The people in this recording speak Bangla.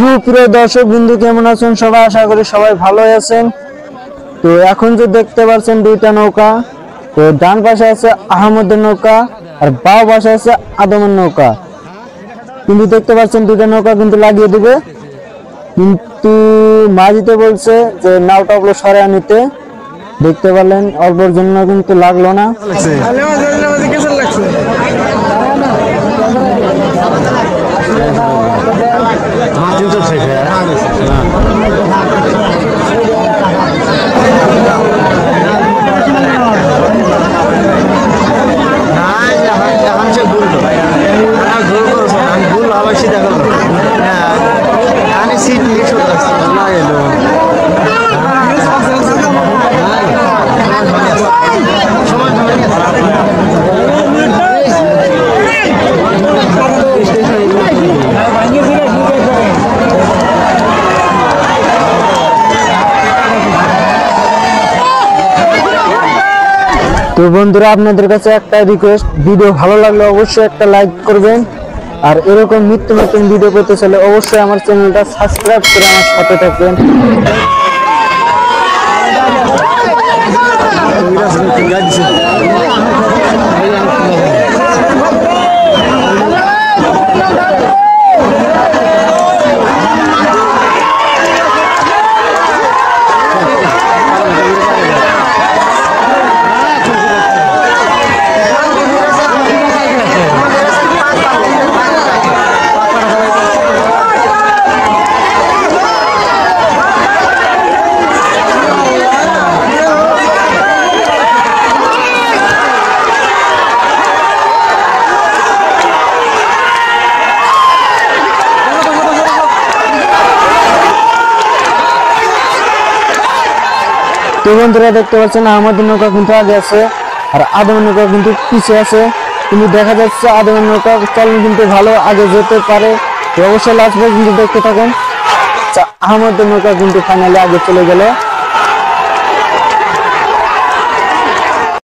সুপ্রিয় দর্শক বিন্দু কেমন আছেন সবাই? আশা করি সবাই ভালো আছেন। তো এখন যে দেখতে পাচ্ছেন দুইটা নৌকা, তো ডান পাশে আছে আহমদের নৌকা আর বাম পাশে আছে আদমের নৌকা। কিন্তু দেখতে পাচ্ছেন দুইটা নৌকা কিন্তু লাগিয়ে দিবে, কিন্তু মাঝিতে বলছে যে নাওটা ওগুলো সরাই নিতে। দেখতে পারলেন অল্পর জন্য কিন্তু লাগলো না। তো বন্ধুরা, আপনাদের কাছে একটা রিকোয়েস্ট, ভিডিও ভালো লাগলে অবশ্যই একটা লাইক করবেন, আর এরকম নিত্য নতুন ভিডিও পেতে চাইলে অবশ্যই আমার চ্যানেলটা সাবস্ক্রাইব করে আমার সাথে থাকবেন। তো বন্ধুরা, দেখতে পাচ্ছেন আমাদের নৌকা কিন্তু আগে আছে আর আদমের নৌকা কিন্তু পিছিয়ে আছে, কিন্তু দেখা যাচ্ছে আদমের নৌকা চালন কিন্তু ভালো আগে যেতে পারে। তো অবশ্যই লাস্ট পর্যন্ত দেখতে থাকুন। আমাদের নৌকা কিন্তু ফাইনালি আগে চলে গেল।